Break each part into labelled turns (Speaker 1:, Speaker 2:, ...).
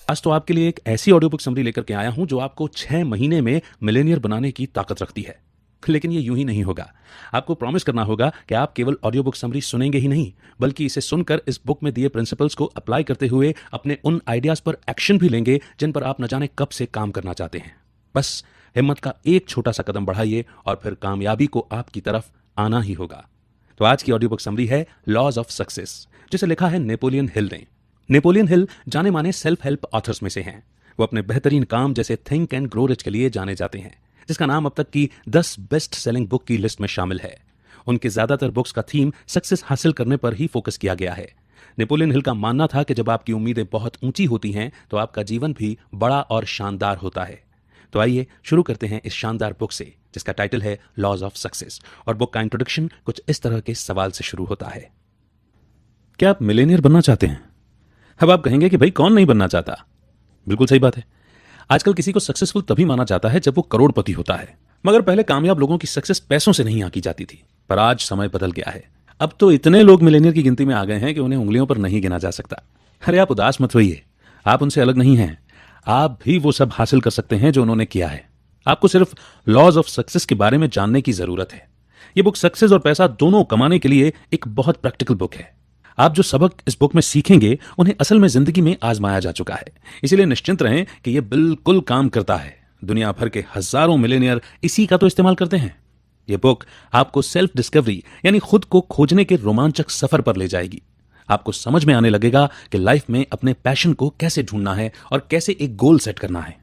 Speaker 1: आज तो आपके लिए एक ऐसी ऑडियो बुक समरी लेकर के आया हूं जो आपको 6 महीने में मिलेनियर बनाने की ताकत रखती है। लेकिन ये यूं ही नहीं होगा। आपको प्रॉमिस करना होगा कि आप केवल ऑडियो बुक समरी सुनेंगे ही नहीं, बल्कि इसे सुनकर इस बुक में दिए प्रिंसिपल्स को अप्लाई करते हुए अपने उन आइडियाज पर एक्शन भी लेंगे जिन पर आप न जाने कब से काम करना चाहते हैं। बस हिम्मत का एक छोटा सा कदम बढ़ाइए और फिर कामयाबी को आपकी तरफ आना ही होगा। तो आज की ऑडियो बुक समरी है लॉज ऑफ सक्सेस, जिसे लिखा है नेपोलियन हिल ने। नेपोलियन हिल जाने माने सेल्फ हेल्प ऑथर्स में से हैं। वो अपने बेहतरीन काम जैसे थिंक एंड ग्रो रिच के लिए जाने जाते हैं, जिसका नाम अब तक की 10 बेस्ट सेलिंग बुक की लिस्ट में शामिल है। उनके ज्यादातर बुक्स का थीम सक्सेस हासिल करने पर ही फोकस किया गया है। नेपोलियन हिल का मानना था कि जब आपकी उम्मीदें बहुत ऊंची होती हैं तो आपका जीवन भी बड़ा और शानदार होता है। तो आइए शुरू करते हैं इस शानदार बुक से, जिसका टाइटल है लॉज ऑफ सक्सेस। और बुक का इंट्रोडक्शन कुछ इस तरह के सवाल से शुरू होता है। क्या आप मिलेनियर बनना चाहते हैं? अब आप कहेंगे कि भाई कौन नहीं बनना चाहता। बिल्कुल सही बात है। आजकल किसी को सक्सेसफुल तभी माना जाता है जब वो करोड़पति होता है। मगर पहले कामयाब लोगों की सक्सेस पैसों से नहीं आंकी जाती थी, पर आज समय बदल गया है। अब तो इतने लोग मिलेनियर की गिनती में आ गए हैं कि उन्हें उंगलियों पर नहीं गिना जा सकता। अरे आप उदास मत होइए, आप उनसे अलग नहीं हैं। आप भी वो सब हासिल कर सकते हैं जो उन्होंने किया है। आपको सिर्फ लॉज ऑफ सक्सेस के बारे में जानने की जरूरत है। ये बुक सक्सेस और पैसा दोनों कमाने के लिए एक बहुत प्रैक्टिकल बुक है। आप जो सबक इस बुक में सीखेंगे उन्हें असल में जिंदगी में आजमाया जा चुका है, इसलिए निश्चिंत रहें कि यह बिल्कुल काम करता है। दुनिया भर के हजारों मिलेनियर इसी का तो इस्तेमाल करते हैं। यह बुक आपको सेल्फ डिस्कवरी यानी खुद को खोजने के रोमांचक सफर पर ले जाएगी। आपको समझ में आने लगेगा कि लाइफ में अपने पैशन को कैसे ढूंढना है और कैसे एक गोल सेट करना है।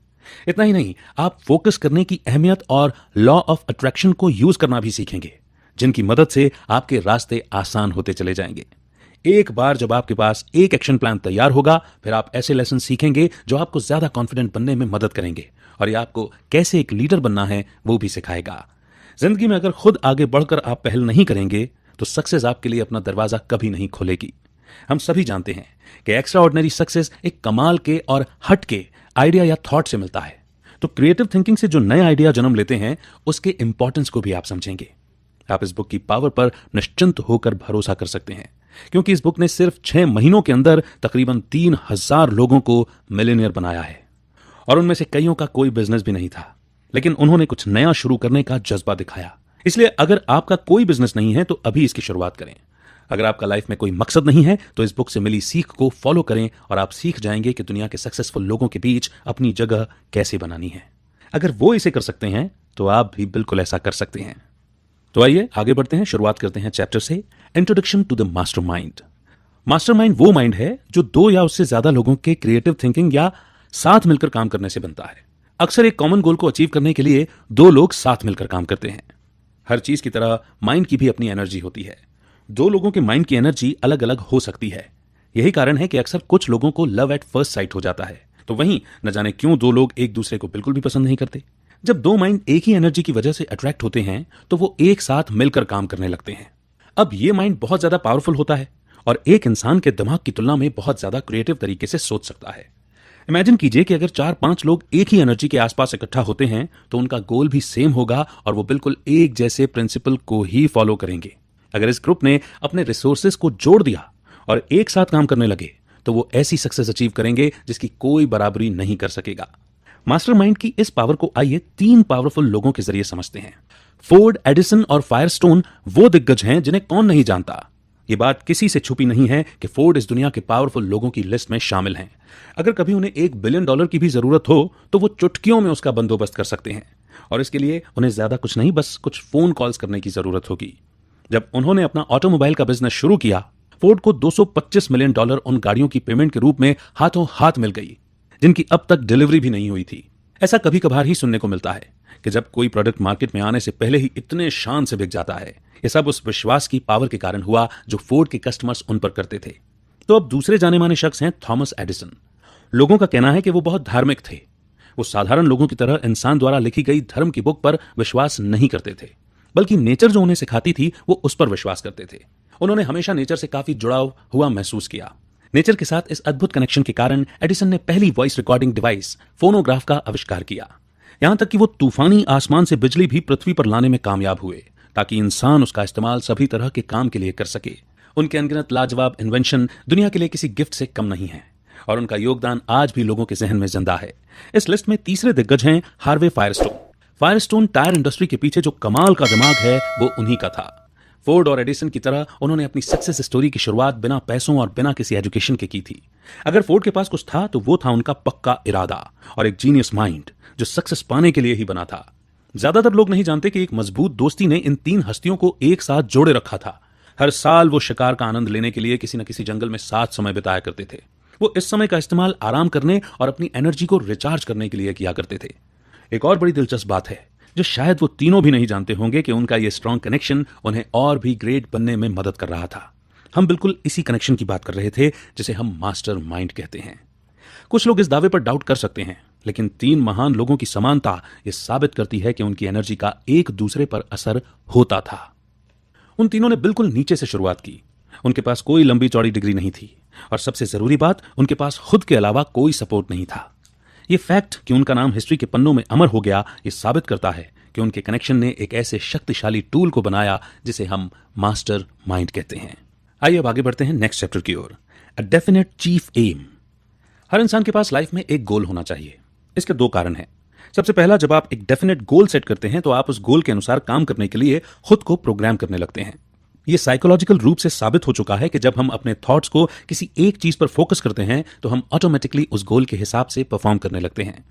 Speaker 1: इतना ही नहीं, आप फोकस करने की अहमियत और लॉ ऑफ अट्रैक्शन को यूज करना भी सीखेंगे, जिनकी मदद से आपके रास्ते आसान होते चले जाएंगे। एक बार जब आपके पास एक एक्शन प्लान तैयार होगा, फिर आप ऐसे लेसन सीखेंगे जो आपको ज्यादा कॉन्फिडेंट बनने में मदद करेंगे, और ये आपको कैसे एक लीडर बनना है वो भी सिखाएगा। जिंदगी में अगर खुद आगे बढ़कर आप पहल नहीं करेंगे तो सक्सेस आपके लिए अपना दरवाजा कभी नहीं खोलेगी। हम सभी जानते हैं कि एक्स्ट्रा ऑर्डिनरी सक्सेस एक कमाल के और हट के आइडिया या थॉट से मिलता है। तो क्रिएटिव थिंकिंग से जो नए आइडिया जन्म लेते हैं उसके इंपॉर्टेंस को भी आप समझेंगे। आप इस बुक की पावर पर निश्चिंत होकर भरोसा कर सकते हैं, क्योंकि इस बुक ने सिर्फ 6 महीनों के अंदर तकरीबन 3000 लोगों को मिलेनियर बनाया है। और उनमें से कईयों का कोई बिजनेस भी नहीं था, लेकिन उन्होंने कुछ नया शुरू करने का जज्बा दिखाया। इसलिए अगर आपका कोई बिजनेस नहीं है तो अभी इसकी शुरुआत करें। अगर आपका लाइफ में कोई मकसद नहीं है तो इस बुक से मिली सीख को फॉलो करें और आप सीख जाएंगे कि दुनिया के सक्सेसफुल लोगों के बीच अपनी जगह कैसे बनानी है। अगर वो इसे कर सकते हैं तो आप भी बिल्कुल ऐसा कर सकते हैं। तो आइए आगे बढ़ते हैं। शुरुआत करते हैं चैप्टर से, introduction to the mastermind. Mastermind वो माइंड है जो 2 या उससे ज्यादा लोगों के क्रिएटिव थिंकिंग या साथ मिलकर काम करने से बनता है। अक्सर एक कॉमन गोल को अचीव करने के लिए 2 लोग साथ मिलकर काम करते हैं। हर चीज की तरह माइंड की भी अपनी एनर्जी होती है। 2 लोगों के माइंड की एनर्जी अलग अलग हो सकती है। यही कारण है कि अक्सर कुछ लोगों को लव एट फर्स्ट साइट हो जाता है, तो वहीं न जाने क्यों 2 लोग एक दूसरे को बिल्कुल भी पसंद नहीं करते। जब 2 माइंड एक ही एनर्जी की वजह से अट्रैक्ट होते हैं तो वो एक साथ मिलकर काम करने लगते हैं। अब ये माइंड बहुत ज्यादा पावरफुल होता है और एक इंसान के दिमाग की तुलना में बहुत ज्यादा क्रिएटिव तरीके से सोच सकता है। इमेजिन कीजिए कि अगर 4-5 लोग एक ही एनर्जी के आसपास इकट्ठा होते हैं तो उनका गोल भी सेम होगा और वो बिल्कुल एक जैसे प्रिंसिपल को ही फॉलो करेंगे। अगर इस ग्रुप ने अपने रिसोर्सेज को जोड़ दिया और एक साथ काम करने लगे तो वो ऐसी सक्सेस अचीव करेंगे जिसकी कोई बराबरी नहीं कर सकेगा। मास्टरमाइंड की इस पावर को आइए 3 पावरफुल लोगों के जरिए समझते हैं। फोर्ड, एडिसन और फायरस्टोन वो दिग्गज हैं जिन्हें कौन नहीं जानता। ये बात किसी से छुपी नहीं है कि फोर्ड इस दुनिया के पावरफुल लोगों की लिस्ट में शामिल हैं। अगर कभी उन्हें $1 बिलियन की भी जरूरत हो तो वो चुटकियों में उसका बंदोबस्त कर सकते हैं, और इसके लिए उन्हें ज्यादा कुछ नहीं, बस कुछ फोन कॉल्स करने की जरूरत होगी। जब उन्होंने अपना ऑटोमोबाइल का बिजनेस शुरू किया, फोर्ड को $225 मिलियन उन गाड़ियों की पेमेंट के रूप में हाथों हाथ मिल गई, जिनकी अब तक डिलीवरी भी नहीं हुई थी। ऐसा कभी कभार ही सुनने को मिलता है कि जब कोई प्रोडक्ट मार्केट में आने से पहले ही इतने शान से बिक जाता है। ये सब उस विश्वास की पावर के कारण हुआ जो फोर्ड के कस्टमर्स उन पर करते थे। तो अब दूसरे जाने माने शख्स हैं थॉमस एडिसन। लोगों का कहना है कि वो बहुत धार्मिक थे। वो साधारण लोगों की तरह इंसान द्वारा लिखी गई धर्म की बुक पर विश्वास नहीं करते थे, बल्कि नेचर जो उन्हें सिखाती थी वो उस पर विश्वास करते थे। उन्होंने हमेशा नेचर से काफी जुड़ाव हुआ महसूस किया। नेचर के साथ इस अद्भुत कनेक्शन के कारण एडिसन ने पहली वॉइस रिकॉर्डिंग डिवाइस फोनोग्राफ का आविष्कार किया। यहां तक कि वो तूफानी आसमान से बिजली भी पृथ्वी पर लाने में कामयाब हुए, ताकि इंसान उसका इस्तेमाल सभी तरह के काम के लिए कर सके। उनके अनगिनत लाजवाब इन्वेंशन दुनिया के लिए किसी गिफ्ट से कम नहीं है। और उनका योगदान आज भी लोगों के जहन में जिंदा है। इस लिस्ट में तीसरे दिग्गज हैं Harvey Firestone. Firestone tyre industry के पीछे जो कमाल का दिमाग है वो उन्हीं का था। फोर्ड और एडिसन की तरह उन्होंने अपनी सक्सेस स्टोरी की शुरुआत बिना पैसों और बिना किसी एजुकेशन के की थी। अगर फोर्ड के पास कुछ था तो वो था उनका पक्का इरादा और एक जीनियस माइंड जो सक्सेस पाने के लिए ही बना था। ज्यादातर लोग नहीं जानते कि एक मजबूत दोस्ती ने इन तीन हस्तियों को एक साथ जोड़े रखा था। हर साल वो शिकार का आनंद लेने के लिए किसी न किसी जंगल में साथ समय बिताया करते थे। वो इस समय का इस्तेमाल आराम करने और अपनी एनर्जी को रिचार्ज करने के लिए किया करते थे। एक और बड़ी दिलचस्प बात है जो शायद वो तीनों भी नहीं जानते होंगे कि उनका ये स्ट्रॉन्ग कनेक्शन उन्हें और भी ग्रेट बनने में मदद कर रहा था। हम बिल्कुल इसी कनेक्शन की बात कर रहे थे जिसे हम मास्टर माइंड कहते हैं। कुछ लोग इस दावे पर डाउट कर सकते हैं, लेकिन तीन महान लोगों की समानता ये साबित करती है कि उनकी एनर्जी का एक दूसरे पर असर होता था। उन तीनों ने बिल्कुल नीचे से शुरुआत की। उनके पास कोई लंबी चौड़ी डिग्री नहीं थी और सबसे जरूरी बात, उनके पास खुद के अलावा कोई सपोर्ट नहीं था। ये फैक्ट कि उनका नाम हिस्ट्री के पन्नों में अमर हो गया, ये साबित करता है कि उनके कनेक्शन ने एक ऐसे शक्तिशाली टूल को बनाया जिसे हम मास्टर माइंड कहते हैं। आइए अब आगे बढ़ते हैं नेक्स्ट चैप्टर की ओर। A definite chief M. हर इंसान के पास लाइफ में एक गोल होना चाहिए। इसके दो कारण हैं। सबसे पहला, जब आप एक डेफिनेट गोल सेट करते हैं तो आप उस गोल के अनुसार काम करने के लिए खुद को प्रोग्राम करने लगते हैं। यह साइकोलॉजिकल रूप से साबित हो चुका है कि जब हम अपने थॉट्स को किसी एक चीज पर फोकस करते हैं तो हम ऑटोमेटिकली उस गोल के हिसाब से परफॉर्म करने लगते हैं।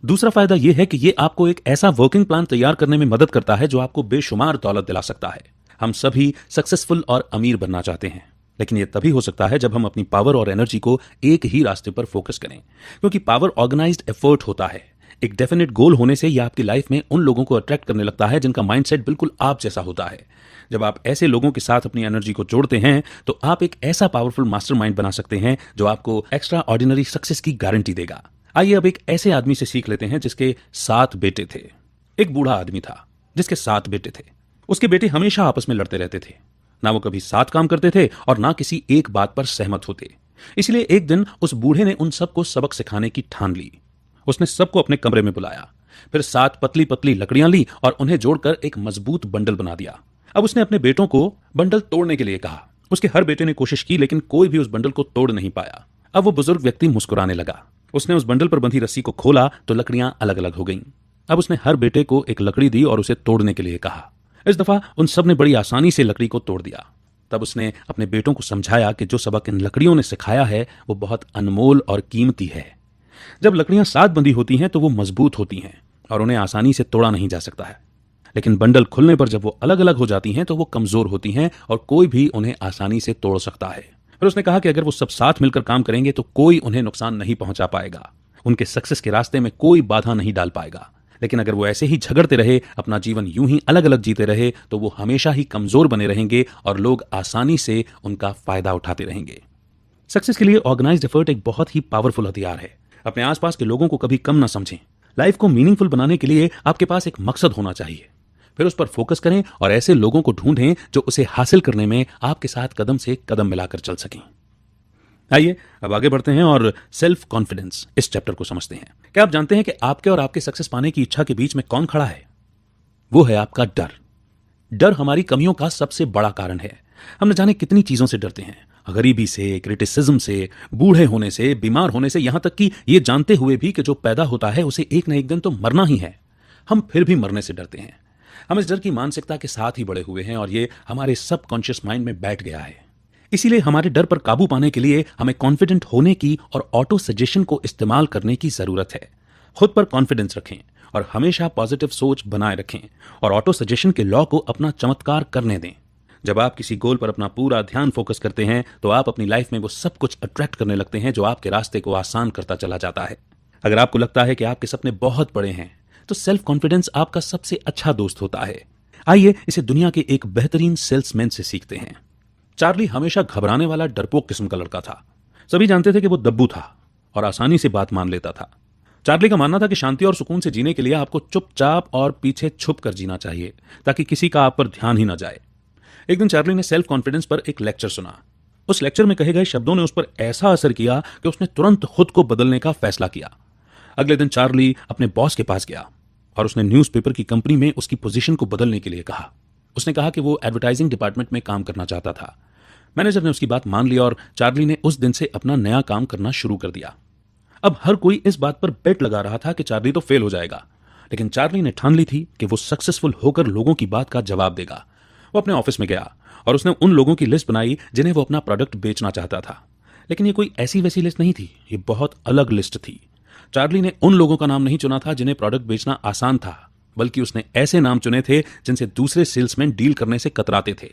Speaker 1: दूसरा फायदा यह है कि यह आपको एक ऐसा वर्किंग प्लान तैयार करने में मदद करता है जो आपको बेशुमार दौलत दिला सकता है। हम सभी सक्सेसफुल और अमीर बनना चाहते हैं, लेकिन यह तभी हो सकता है जब हम अपनी पावर और एनर्जी को एक ही रास्ते पर फोकस करें, क्योंकि पावर ऑर्गेनाइज्ड एफर्ट होता है। एक डेफिनेट गोल होने से यह आपकी लाइफ में उन लोगों को अट्रैक्ट करने लगता है जिनका माइंडसेट बिल्कुल आप जैसा होता है। जब आप ऐसे लोगों के साथ अपनी एनर्जी को जोड़ते हैं तो आप एक ऐसा पावरफुल मास्टरमाइंड बना सकते हैं जो आपको एक्स्ट्रा ऑर्डिनरी सक्सेस की गारंटी देगा। आइए अब एक ऐसे आदमी से सीख लेते हैं जिसके 7 बेटे थे। एक बूढ़ा आदमी था जिसके 7 बेटे थे। उसके बेटे हमेशा आपस में लड़ते रहते थे। ना वो कभी साथ काम करते थे और ना किसी एक बात पर सहमत होते। इसलिए एक दिन उस बूढ़े ने उन सबको सबक सिखाने की ठान ली। उसने सबको अपने कमरे में बुलाया, फिर 7 पतली पतली लकड़ियां ली और उन्हें जोड़कर एक मजबूत बंडल बना दिया। अब उसने अपने बेटों को बंडल तोड़ने के लिए कहा। उसके हर बेटे ने कोशिश की, लेकिन कोई भी उस बंडल को तोड़ नहीं पाया। अब वो बुजुर्ग व्यक्ति मुस्कुराने लगा। उसने उस बंडल पर बंधी रस्सी को खोला तो लकड़ियां अलग अलग हो गईं। अब उसने हर बेटे को एक लकड़ी दी और उसे तोड़ने के लिए कहा। इस दफा उन सब ने बड़ी आसानी से लकड़ी को तोड़ दिया। तब उसने अपने बेटों को समझाया कि जो सबक इन लकड़ियों ने सिखाया है वो बहुत अनमोल और कीमती है। जब लकड़ियां साथ बंधी होती हैं तो वो मजबूत होती हैं और उन्हें आसानी से तोड़ा नहीं जा सकता है, लेकिन बंडल खुलने पर जब वो अलग अलग हो जाती हैं तो वो कमजोर होती हैं और कोई भी उन्हें आसानी से तोड़ सकता है। फिर उसने कहा कि अगर वो सब साथ मिलकर काम करेंगे तो कोई उन्हें नुकसान नहीं पहुंचा पाएगा, उनके सक्सेस के रास्ते में कोई बाधा नहीं डाल पाएगा। लेकिन अगर वो ऐसे ही झगड़ते रहे, अपना जीवन यूं ही अलग अलग जीते रहे, तो वो हमेशा ही कमजोर बने रहेंगे और लोग आसानी से उनका फायदा उठाते रहेंगे। सक्सेस के लिए ऑर्गेनाइज्ड एफर्ट एक बहुत ही पावरफुल हथियार है। अपने आसपास के लोगों को कभी कम ना समझें। लाइफ को मीनिंगफुल बनाने के लिए आपके पास एक मकसद होना चाहिए, फिर उस पर फोकस करें और ऐसे लोगों को ढूंढें जो उसे हासिल करने में आपके साथ कदम से कदम मिलाकर चल सकें। आइए अब आगे बढ़ते हैं और सेल्फ कॉन्फिडेंस इस चैप्टर को समझते हैं। क्या आप जानते हैं कि आपके और आपके सक्सेस पाने की इच्छा के बीच में कौन खड़ा है? वो है आपका डर। डर हमारी कमियों का सबसे बड़ा कारण है। हम न जाने कितनी चीजों से डरते हैं, गरीबी से, क्रिटिसिज्म से, बूढ़े होने से, बीमार होने से, यहां तक कि ये जानते हुए भी कि जो पैदा होता है उसे एक न एक दिन तो मरना ही है, हम फिर भी मरने से डरते हैं। हम इस डर की मानसिकता के साथ ही बड़े हुए हैं और ये हमारे सबकॉन्शियस माइंड में बैठ गया है। इसीलिए हमारे डर पर काबू पाने के लिए हमें कॉन्फिडेंट होने की और ऑटो सजेशन को इस्तेमाल करने की जरूरत है। खुद पर कॉन्फिडेंस रखें और हमेशा पॉजिटिव सोच बनाए रखें और ऑटो सजेशन के लॉ को अपना चमत्कार करने दें। जब आप किसी गोल पर अपना पूरा ध्यान फोकस करते हैं तो आप अपनी लाइफ में वो सब कुछ अट्रैक्ट करने लगते हैं जो आपके रास्ते को आसान करता चला जाता है। अगर आपको लगता है कि आपके सपने बहुत बड़े हैं तो सेल्फ कॉन्फिडेंस आपका सबसे अच्छा दोस्त होता है। आइए इसे दुनिया के एक बेहतरीन सेल्समैन से सीखते हैं। चार्ली हमेशा घबराने वाला डरपोक किस्म का लड़का था। सभी जानते थे कि वो दब्बू था और आसानी से बात मान लेता था। चार्ली का मानना था कि शांति और सुकून से जीने के लिए आपको चुपचाप और पीछे छुप कर जीना चाहिए ताकि किसी का आप पर ध्यान ही न जाए। एक दिन चार्ली ने सेल्फ कॉन्फिडेंस पर एक लेक्चर सुना। उस लेक्चर में कहे गए शब्दों ने उस पर ऐसा असर किया कि उसने तुरंत खुद को बदलने का फैसला किया। अगले दिन चार्ली अपने बॉस के पास गया और उसने न्यूज़पेपर की कंपनी में उसकी पोजीशन को बदलने के लिए कहा। उसने कहा कि वो एडवर्टाइजिंग डिपार्टमेंट में काम करना चाहता था। मैनेजर ने उसकी बात मान ली और चार्ली ने उस दिन से अपना नया काम करना शुरू कर दिया। अब हर कोई इस बात पर बेट लगा रहा था कि चार्ली तो फेल हो जाएगा, लेकिन चार्ली ने ठान ली थी कि वो सक्सेसफुल होकर लोगों की बात का जवाब देगा। वो अपने ऑफिस में गया और उसने उन लोगों की लिस्ट बनाई जिन्हें वो अपना प्रोडक्ट बेचना चाहता था। लेकिन ये कोई ऐसी वैसी लिस्ट नहीं थी, ये बहुत अलग लिस्ट थी। चार्ली ने उन लोगों का नाम नहीं चुना था जिन्हें प्रोडक्ट बेचना आसान था, बल्कि उसने ऐसे नाम चुने थे जिनसे दूसरे सेल्समैन डील करने से कतराते थे।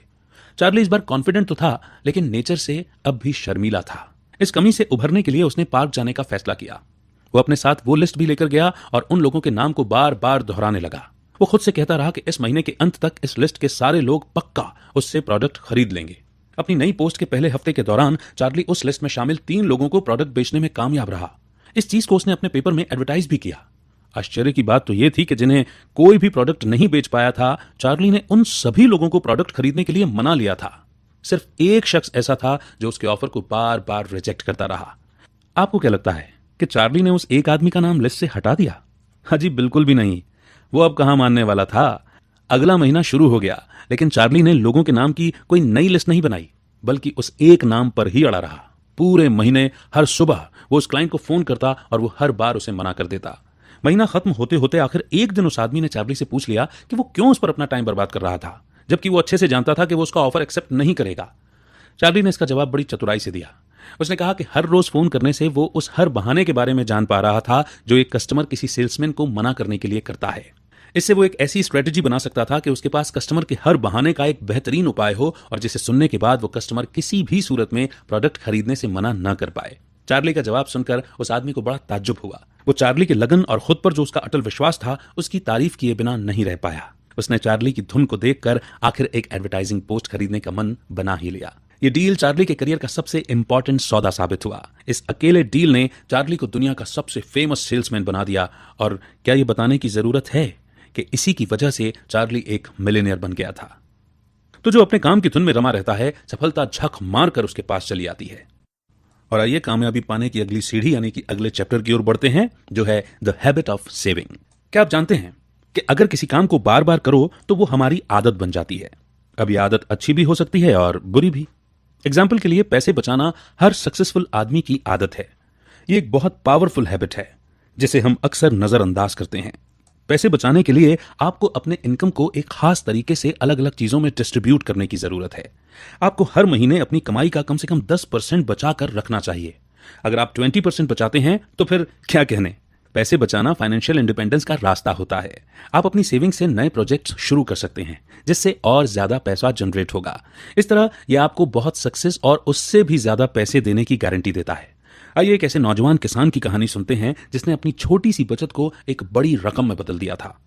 Speaker 1: चार्ली इस बार कॉन्फिडेंट तो था, लेकिन नेचर से अब भी शर्मीला था। इस कमी से उभरने के लिए उसने पार्क जाने का फैसला किया। वो अपने साथ वो लिस्ट भी लेकर गया और उन लोगों के नाम को बार बार दोहराने लगा। वो खुद से कहता रहा कि इस महीने के अंत तक इस लिस्ट के सारे लोग पक्का उससे प्रोडक्ट खरीद लेंगे। अपनी नई पोस्ट के पहले हफ्ते के दौरान चार्ली उस लिस्ट में शामिल 3 लोगों को प्रोडक्ट बेचने में कामयाब रहा। इस चीज को उसने अपने पेपर में एडवर्टाइज भी किया। आश्चर्य की बात तो यह थी कि जिन्हें कोई भी प्रोडक्ट नहीं बेच पाया था, चार्ली ने उन सभी लोगों को प्रोडक्ट खरीदने के लिए मना लिया था। सिर्फ एक शख्स ऐसा था जो उसके ऑफर को बार बार रिजेक्ट करता रहा। आपको क्या लगता है कि चार्ली ने उस एक आदमी का नाम लिस्ट से हटा दिया? हाँ जी, बिल्कुल भी नहीं। वो अब कहां मानने वाला था। अगला महीना शुरू हो गया, लेकिन चार्ली ने लोगों के नाम की कोई नई लिस्ट नहीं बनाई, बल्कि उस एक नाम पर ही अड़ा रहा। पूरे महीने हर सुबह वो उस क्लाइंट को फोन करता और वो हर बार उसे मना कर देता। महीना खत्म होते होते आखिर एक दिन उस आदमी ने चार्ली से पूछ लिया कि वो क्यों उस पर अपना टाइम बर्बाद कर रहा था, जबकि वो अच्छे से जानता था कि वो उसका ऑफर एक्सेप्ट नहीं करेगा। चार्ली ने इसका जवाब बड़ी चतुराई से दिया। उसने कहा कि हर रोज फोन करने से वो उस हर बहाने के बारे में जान पा रहा था जो एक कस्टमर किसी सेल्समैन को मना करने के लिए करता है। इससे वो एक ऐसी स्ट्रेटेजी बना सकता था कि उसके पास कस्टमर के हर बहाने का एक बेहतरीन उपाय हो और जिसे सुनने के बाद वो कस्टमर किसी भी सूरत में प्रोडक्ट खरीदने से मना न कर पाए। चार्ली का जवाब सुनकर उस आदमी को बड़ा ताज्जुब हुआ। वो चार्ली के लगन और खुद पर जो उसका अटल विश्वास था, उसकी तारीफ किए बिना नहीं रह पाया। उसने चार्ली की धुन को देखकर आखिर एक एडवर्टाइजिंग पोस्ट खरीदने का मन बना ही लिया। ये डील चार्ली के करियर का सबसे इंपॉर्टेंट सौदा साबित हुआ। इस अकेले डील ने चार्ली को दुनिया का सबसे फेमस सेल्समैन बना दिया। और क्या ये बताने की जरूरत है कि इसी की वजह से चार्ली एक मिलियनेयर बन गया था। तो जो अपने काम की धुन में रमा रहता है, सफलता झक मारकर उसके पास चली आती है। और आइए कामयाबी पाने की अगली सीढ़ी यानी कि अगले चैप्टर की ओर बढ़ते हैं, जो है द हैबिट ऑफ सेविंग। क्या आप जानते हैं कि अगर किसी काम को बार बार करो तो वो हमारी आदत बन जाती है। अब ये आदत अच्छी भी हो सकती है और बुरी भी। एग्जाम्पल के लिए पैसे बचाना हर सक्सेसफुल आदमी की आदत है। ये एक बहुत पावरफुल हैबिट है जिसे हम अक्सर नजरअंदाज करते हैं। पैसे बचाने के लिए आपको अपने इनकम को एक खास तरीके से अलग अलग चीजों में डिस्ट्रीब्यूट करने की जरूरत है। आपको हर महीने अपनी कमाई का कम से कम 10% बचा कर रखना चाहिए। अगर आप 20% बचाते हैं तो फिर क्या कहने। पैसे बचाना फाइनेंशियल इंडिपेंडेंस का रास्ता होता है। आप अपनी सेविंग से नए प्रोजेक्ट्स शुरू कर सकते हैं जिससे और ज्यादा पैसा जनरेट होगा। इस तरह यह आपको बहुत सक्सेस और उससे भी ज्यादा पैसे देने की गारंटी देता है। आइए एक ऐसे नौजवान किसान की कहानी सुनते हैं जिसने अपनी छोटी सी बचत को एक बड़ी रकम में बदल दिया था।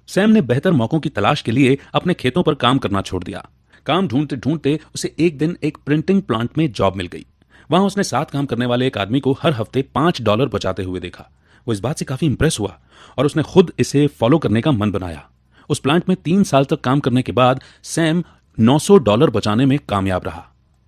Speaker 1: सैम ने बेहतर मौकों की तलाश के लिए अपने खेतों पर काम करना छोड़ दिया। काम ढूंढते ढूंढते उसे एक दिन एक प्रिंटिंग प्लांट में जॉब मिल गई। वहां उसने साथ काम करने वाले एक आदमी को हर हफ्ते $5 बचाते हुए देखा। वो इस बात से काफी इंप्रेस हुआ और उसने खुद इसे फॉलो करने का मन बनाया। उस प्लांट में 3 साल तक काम करने के बाद सैम $900 बचाने में कामयाब रहा।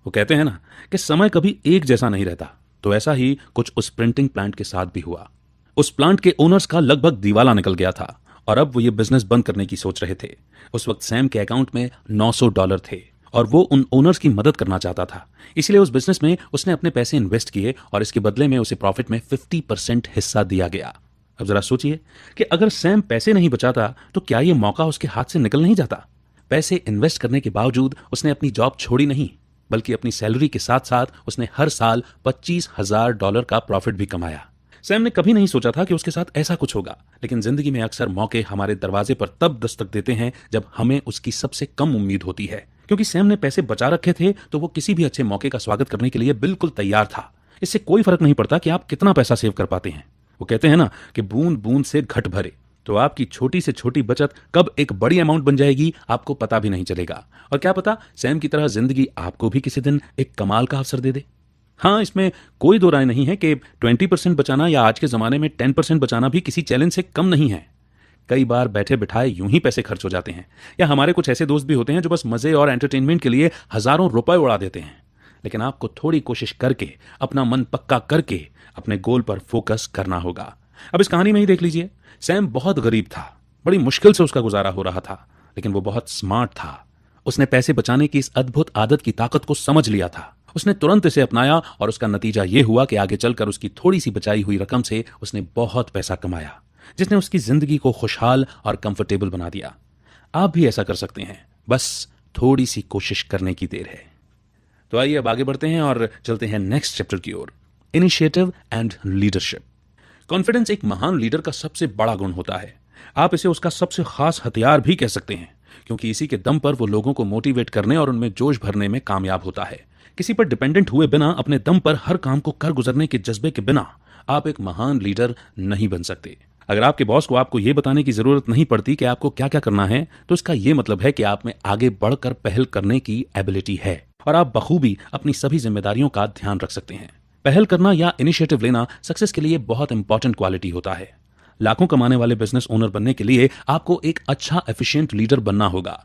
Speaker 1: वो कहते हैं ना कि समय कभी एक जैसा नहीं रहता, तो ऐसा ही कुछ उस प्रिंटिंग प्लांट के साथ भी हुआ। उस प्लांट के ओनर्स का लगभग दिवाला निकल गया था और अब वो ये बिजनेस बंद करने की सोच रहे थे। उस वक्त सैम के अकाउंट में $900 थे और वो उन ओनर्स की मदद करना चाहता था। इसलिए उस बिजनेस में उसने अपने पैसे इन्वेस्ट किए और इसके बदले में उसे प्रॉफिट में 50% हिस्सा दिया गया। अब जरा सोचिए कि अगर सैम पैसे नहीं बचाता तो क्या ये मौका उसके हाथ से निकल नहीं जाता। पैसे इन्वेस्ट करने के बावजूद उसने अपनी जॉब छोड़ी नहीं, बल्कि अपनी सैलरी के साथ साथ उसने हर साल $25,000 का प्रॉफिट भी कमाया। सैम ने कभी नहीं सोचा था कि उसके साथ ऐसा कुछ होगा, लेकिन जिंदगी में अक्सर मौके हमारे दरवाजे पर तब दस्तक देते हैं जब हमें उसकी सबसे कम उम्मीद होती है। क्योंकि सैम ने पैसे बचा रखे थे तो वो किसी भी अच्छे मौके का स्वागत करने के लिए बिल्कुल तैयार था। इससे कोई फर्क नहीं पड़ता कि आप कितना पैसा सेव कर पाते हैं। वो कहते हैं ना कि बूंद बूंद से घट भरे। तो आपकी छोटी से छोटी बचत कब एक बड़ी अमाउंट बन जाएगी आपको पता भी नहीं चलेगा। और क्या पता सैम की तरह जिंदगी आपको भी किसी दिन एक कमाल का अवसर दे दे। हाँ, इसमें कोई दो राय नहीं है कि 20% बचाना या आज के जमाने में 10% बचाना भी किसी चैलेंज से कम नहीं है। कई बार बैठे बिठाए यूं ही पैसे खर्च हो जाते हैं, या हमारे कुछ ऐसे दोस्त भी होते हैं जो बस मजे और एंटरटेनमेंट के लिए हजारों रुपए उड़ा देते हैं। लेकिन आपको थोड़ी कोशिश करके, अपना मन पक्का करके अपने गोल पर फोकस करना होगा। अब इस कहानी में ही देख लीजिए, सैम बहुत गरीब था, बड़ी मुश्किल से उसका गुजारा हो रहा था, लेकिन वो बहुत स्मार्ट था। उसने पैसे बचाने की इस अद्भुत आदत की ताकत को समझ लिया था। उसने तुरंत इसे अपनाया और उसका नतीजा यह हुआ कि आगे चलकर उसकी थोड़ी सी बचाई हुई रकम से उसने बहुत पैसा कमाया, जिसने उसकी जिंदगी को खुशहाल और कंफर्टेबल बना दिया। आप भी ऐसा कर सकते हैं, बस थोड़ी सी कोशिश करने की देर है। तो आइए अब आगे बढ़ते हैं और चलते हैं नेक्स्ट चैप्टर की ओर, इनिशिएटिव एंड लीडरशिप। कॉन्फिडेंस एक महान लीडर का सबसे बड़ा गुण होता है। आप इसे उसका सबसे खास हथियार भी कह सकते हैं, क्योंकि इसी के दम पर वो लोगों को मोटिवेट करने और उनमें जोश भरने में कामयाब होता है। किसी पर डिपेंडेंट हुए बिना, अपने दम पर हर काम को कर गुजरने के जज्बे के बिना आप एक महान लीडर नहीं बन सकते। अगर आपके बॉस को आपको यह बताने की जरूरत नहीं पड़ती कि आपको क्या क्या करना है, तो इसका यह मतलब है कि आप में आगे बढ़कर पहल करने की एबिलिटी है और आप बखूबी अपनी सभी जिम्मेदारियों का ध्यान रख सकते हैं। पहल करना या इनिशिएटिव लेना सक्सेस के लिए बहुत इंपॉर्टेंट क्वालिटी होता है। लाखों कमाने वाले बिजनेस ओनर बनने के लिए आपको एक अच्छा एफिशिएंट लीडर बनना होगा।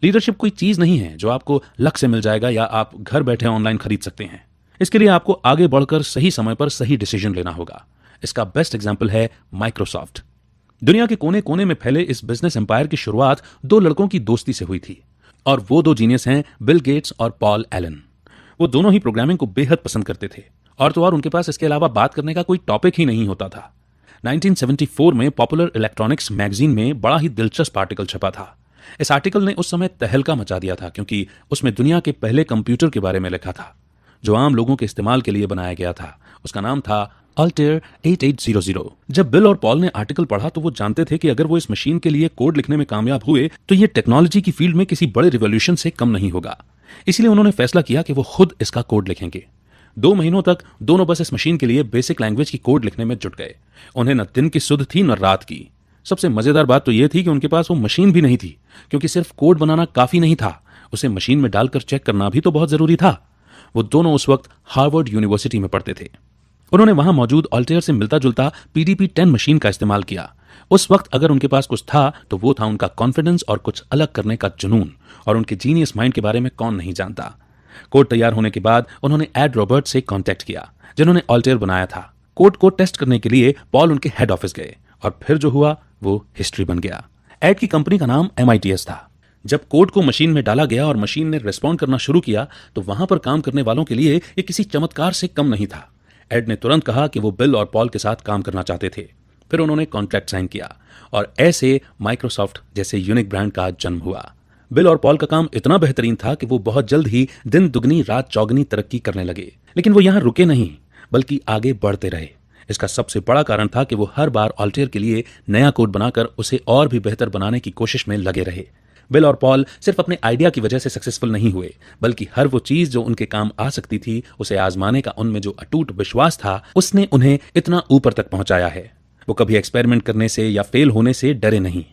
Speaker 1: लीडरशिप कोई चीज नहीं है जो आपको लक से मिल जाएगा या आप घर बैठे ऑनलाइन खरीद सकते हैं। इसके लिए आपको आगे बढ़कर सही समय पर सही डिसीजन लेना होगा। इसका बेस्ट एग्जाम्पल है माइक्रोसॉफ्ट। दुनिया के कोने कोने में फैले इस बिजनेस एम्पायर की शुरुआत दो लड़कों की दोस्ती से हुई थी, और वो दो जीनियस हैं बिल गेट्स और पॉल एलन। वो दोनों ही प्रोग्रामिंग को बेहद पसंद करते थे, और तो और उनके पास इसके अलावा बात करने का कोई टॉपिक ही नहीं होता था। 1974 में पॉपुलर इलेक्ट्रॉनिक्स मैगजीन में बड़ा ही दिलचस्प आर्टिकल छपा था। इस आर्टिकल ने उस समय तहलका मचा दिया था, क्योंकि उसमें दुनिया के पहले कंप्यूटर के बारे में लिखा था जो आम लोगों के इस्तेमाल के लिए बनाया गया था। उसका नाम था अल्टेयर 8800। जब बिल और पॉल ने आर्टिकल पढ़ा तो वो जानते थे कि अगर वो इस मशीन के लिए कोड लिखने में कामयाब हुए तो ये टेक्नोलॉजी की फील्ड में किसी बड़े रिवॉल्यूशन से कम नहीं होगा। इसलिए उन्होंने फैसला किया कि वो खुद इसका कोड लिखेंगे। 2 महीनों तक दोनों बस इस मशीन के लिए बेसिक लैंग्वेज की कोड लिखने में जुट गए। उन्हें न दिन की सुध थी न रात की। सबसे मजेदार बात तो यह थी कि उनके पास वो मशीन भी नहीं थी, क्योंकि सिर्फ कोड बनाना काफी नहीं था, उसे मशीन में डालकर चेक करना भी तो बहुत जरूरी था। वो दोनों उस वक्त हार्वर्ड यूनिवर्सिटी में पढ़ते थे। उन्होंने वहां मौजूद अल्टेयर से मिलता जुलता PDP-10 मशीन का इस्तेमाल किया। उस वक्त अगर उनके पास कुछ था तो वो था उनका कॉन्फिडेंस और कुछ अलग करने का जुनून, और उनके जीनियस माइंड के बारे में कौन नहीं जानता। कोड तैयार होने के बाद उन्होंने एड रॉबर्ट से कांटेक्ट किया, जिन्होंने अल्टेयर बनाया था। कोड को टेस्ट करने के लिए पॉल उनके हेड ऑफिस गए, और फिर जो हुआ वो हिस्ट्री बन गया। एड की कंपनी का नाम MITS था। जब कोड को मशीन में डाला गया और मशीन ने रिस्पॉन्ड करना शुरू किया तो वहां पर काम करने वालों के लिए ये किसी चमत्कार से कम नहीं था। एड ने तुरंत कहा कि वो बिल और पॉल के साथ काम करना चाहते थे। फिर उन्होंने कॉन्ट्रैक्ट साइन किया, और ऐसे माइक्रोसॉफ्ट जैसे यूनिक ब्रांड का जन्म हुआ। बिल और पॉल का काम इतना बेहतरीन था कि वो बहुत जल्द ही दिन दुगनी रात चौगनी तरक्की करने लगे। लेकिन वो यहां रुके नहीं, बल्कि आगे बढ़ते रहे। इसका सबसे बड़ा कारण था कि वो हर बार अल्टेयर के लिए नया कोड बनाकर उसे और भी बेहतर बनाने की कोशिश में लगे रहे। बिल और पॉल सिर्फ अपने आइडिया की वजह से सक्सेसफुल नहीं हुए, बल्कि हर वो चीज जो उनके काम आ सकती थी उसे आजमाने का उनमें जो अटूट विश्वास था, उसने उन्हें इतना ऊपर तक पहुंचाया है। वो कभी एक्सपेरिमेंट करने से या फेल होने से डरे नहीं।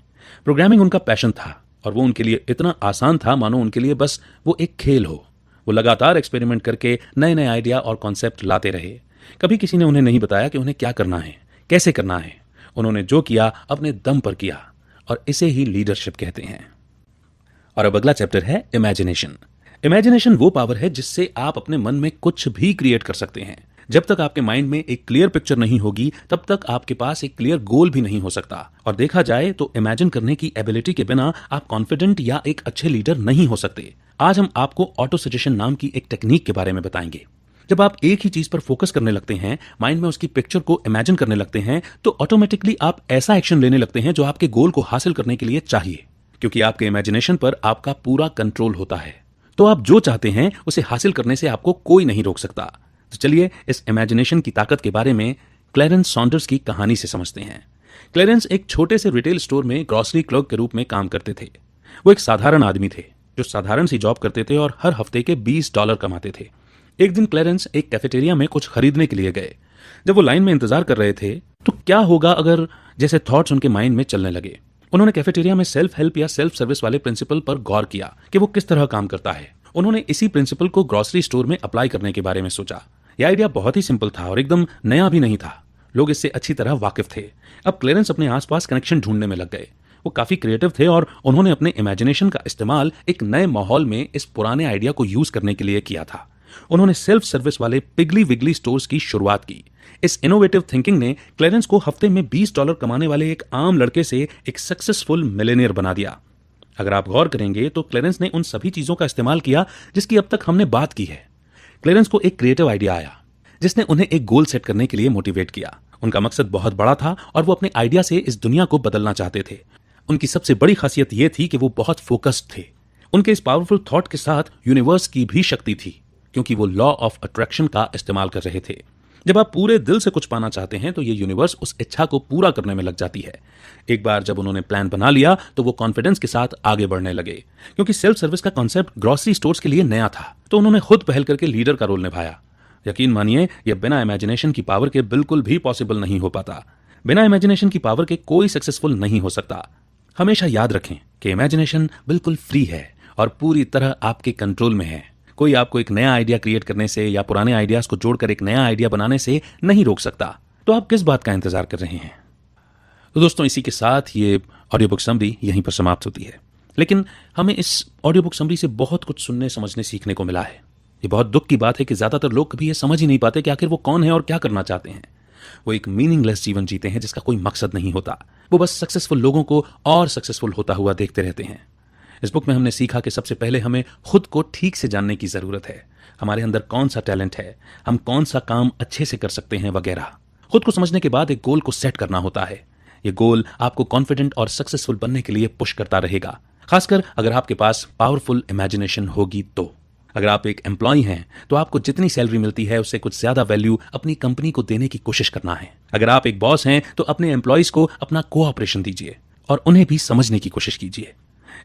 Speaker 1: प्रोग्रामिंग उनका पैशन था, और वो उनके लिए इतना आसान था मानो उनके लिए बस वो एक खेल हो। वो लगातार एक्सपेरिमेंट करके नए नए आइडिया और कॉन्सेप्ट लाते रहे। कभी किसी ने उन्हें नहीं बताया कि उन्हें क्या करना है, कैसे करना है। उन्होंने जो किया अपने दम पर किया, और इसे ही लीडरशिप कहते हैं। और अब अगला चैप्टर है इमेजिनेशन। इमेजिनेशन वो पावर है जिससे आप अपने मन में कुछ भी क्रिएट कर सकते हैं। जब तक आपके माइंड में एक क्लियर पिक्चर नहीं होगी, तब तक आपके पास एक क्लियर गोल भी नहीं हो सकता। और देखा जाए तो इमेजिन करने की एबिलिटी के बिना आप कॉन्फिडेंट या एक अच्छे लीडर नहीं हो सकते। आज हम आपको ऑटो सजेशन नाम की एक टेक्निक के बारे में बताएंगे। जब आप एक ही चीज पर फोकस करने लगते हैं, माइंड में उसकी पिक्चर को इमेजिन करने लगते हैं, तो ऑटोमेटिकली आप ऐसा एक्शन लेने लगते हैं जो आपके गोल को हासिल करने के लिए चाहिए, क्योंकि आपके इमेजिनेशन पर आपका पूरा कंट्रोल होता है। तो आप जो चाहते हैं उसे हासिल करने से आपको कोई नहीं रोक सकता। तो चलिए इस इमेजिनेशन की ताकत के बारे में क्लैरेंस सॉन्डर्स की कहानी से समझते हैं। क्लैरेंस एक छोटे से रिटेल स्टोर में ग्रॉसरी क्लर्क के रूप में काम करते थे। वो एक साधारण आदमी थे जो साधारण सी जॉब करते थे और हर हफ्ते के $20 कमाते थे। एक दिन क्लैरेंस एक कैफेटेरिया में कुछ खरीदने के लिए गए। जब वो लाइन में इंतजार कर रहे थे तो क्या होगा अगर जैसे थॉट्स उनके माइंड में चलने लगे। उन्होंने कैफेटेरिया में सेल्फ हेल्प या सेल्फ सर्विस वाले प्रिंसिपल पर गौर किया कि वो किस तरह काम करता है। उन्होंने इसी प्रिंसिपल को ग्रॉसरी स्टोर में अप्लाई करने के बारे में सोचा। यह आइडिया बहुत ही सिंपल था और एकदम नया भी नहीं था। लोग इससे अच्छी तरह वाकिफ थे। अब क्लैरेंस अपने आसपास कनेक्शन ढूंढने में लग गए। वो काफी क्रिएटिव थे और उन्होंने अपने इमेजिनेशन का इस्तेमाल एक नए माहौल में इस पुराने आइडिया को यूज करने के लिए किया था। उन्होंने सेल्फ सर्विस वाले पिगली विगली स्टोर्स की शुरुआत की। इस इनोवेटिव थिंकिंग ने क्लैरेंस को हफ्ते में $20 कमाने वाले एक आम लड़के से एक सक्सेसफुल मिलेनियर बना दिया। अगर आप गौर करेंगे तो क्लेरेंस ने उन सभी चीजों का इस्तेमाल किया जिसकी अब तक हमने बात की है। क्लेरेंस को एक क्रिएटिव आइडिया आया जिसने उन्हें एक गोल सेट करने के लिए मोटिवेट किया। उनका मकसद बहुत बड़ा था और वो अपने आइडिया से इस दुनिया को बदलना चाहते थे। उनकी सबसे बड़ी खासियत यह थी कि वो बहुत फोकस्ड थे। उनके इस पावरफुल थॉट के साथ यूनिवर्स की भी शक्ति थी, क्योंकि वो लॉ ऑफ अट्रैक्शन का इस्तेमाल कर रहे थे। जब आप पूरे दिल से कुछ पाना चाहते हैं तो ये यूनिवर्स उस इच्छा को पूरा करने में लग जाती है। एक बार जब उन्होंने प्लान बना लिया तो वो कॉन्फिडेंस के साथ आगे बढ़ने लगे। क्योंकि सेल्फ सर्विस का कॉन्सेप्ट ग्रोसरी स्टोर्स के लिए नया था, तो उन्होंने खुद पहल करके लीडर का रोल निभाया। यकीन मानिए, यह बिना इमेजिनेशन की पावर के बिल्कुल भी पॉसिबल नहीं हो पाता। बिना इमेजिनेशन की पावर के कोई सक्सेसफुल नहीं हो सकता। हमेशा याद रखें कि इमेजिनेशन बिल्कुल फ्री है और पूरी तरह आपके कंट्रोल में है। कोई आपको एक नया आइडिया क्रिएट करने से या पुराने आइडियाज को जोड़कर एक नया आइडिया बनाने से नहीं रोक सकता। तो आप किस बात का इंतजार कर रहे हैं? तो दोस्तों, इसी के साथ ये ऑडियो बुक समरी यहीं पर समाप्त होती है। लेकिन हमें इस ऑडियो बुक समरी से बहुत कुछ सुनने, समझने, सीखने को मिला है। ये बहुत दुख की बात है कि ज्यादातर लोग कभी ये समझ ही नहीं पाते कि आखिर वो कौन है और क्या करना चाहते हैं। वो एक मीनिंगलेस जीवन जीते हैं जिसका कोई मकसद नहीं होता। वो बस सक्सेसफुल लोगों को और सक्सेसफुल होता हुआ देखते रहते हैं। इस बुक में हमने सीखा कि सबसे पहले हमें खुद को ठीक से जानने की जरूरत है। हमारे अंदर कौन सा टैलेंट है, हम कौन सा काम अच्छे से कर सकते हैं वगैरह। खुद को समझने के बाद एक गोल को सेट करना होता है। ये गोल आपको कॉन्फिडेंट और सक्सेसफुल बनने के लिए पुश करता रहेगा, खासकर अगर आपके पास पावरफुल इमेजिनेशन होगी तो। अगर आप एक एम्प्लॉय हैं तो आपको जितनी सैलरी मिलती है उससे कुछ ज्यादा वैल्यू अपनी कंपनी को देने की कोशिश करना है। अगर आप एक बॉस हैं तो अपने एम्प्लॉयज को अपना कोऑपरेशन दीजिए और उन्हें भी समझने की कोशिश कीजिए।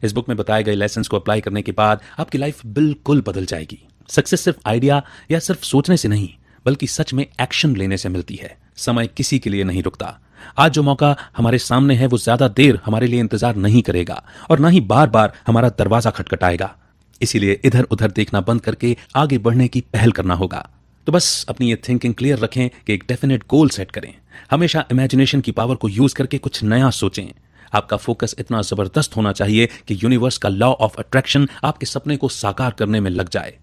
Speaker 1: इस बुक में बताए गए लेसन्स को अप्लाई करने के बाद आपकी लाइफ बिल्कुल बदल जाएगी। सक्सेस सिर्फ आइडिया या सिर्फ सोचने से नहीं, बल्कि सच में एक्शन लेने से मिलती है। समय किसी के लिए नहीं रुकता। आज जो मौका हमारे सामने है वो ज्यादा देर हमारे लिए इंतजार नहीं करेगा और ना ही बार बार हमारा दरवाजा खटखटाएगा। इसीलिए इधर उधर देखना बंद करके आगे बढ़ने की पहल करना होगा। तो बस अपनी ये थिंकिंग क्लियर रखें कि एक डेफिनेट गोल सेट करें। हमेशा इमेजिनेशन की पावर को यूज करके कुछ नया सोचें। आपका फोकस इतना जबरदस्त होना चाहिए कि यूनिवर्स का लॉ ऑफ अट्रैक्शन आपके सपने को साकार करने में लग जाए।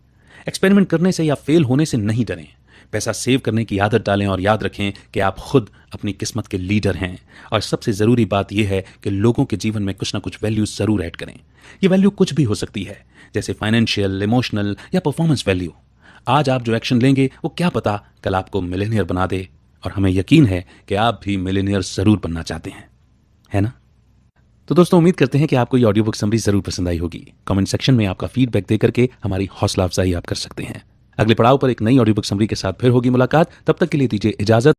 Speaker 1: एक्सपेरिमेंट करने से या फेल होने से नहीं डरें। पैसा सेव करने की आदत डालें और याद रखें कि आप खुद अपनी किस्मत के लीडर हैं। और सबसे जरूरी बात यह है कि लोगों के जीवन में कुछ ना कुछ वैल्यू जरूर ऐड करें। ये वैल्यू कुछ भी हो सकती है, जैसे फाइनेंशियल, इमोशनल या परफॉर्मेंस वैल्यू। आज आप जो एक्शन लेंगे वो क्या पता कल आपको मिलेनियर बना दे। और हमें यकीन है कि आप भी मिलेनियर जरूर बनना चाहते हैं, है ना? तो दोस्तों, उम्मीद करते हैं कि आपको ये ऑडियो बुक समरी जरूर पसंद आई होगी। कमेंट सेक्शन में आपका फीडबैक देकर के हमारी हौसला अफजाई आप कर सकते हैं। अगले पड़ाव पर एक नई ऑडियो बुक समरी के साथ फिर होगी मुलाकात। तब तक के लिए दीजिए इजाजत।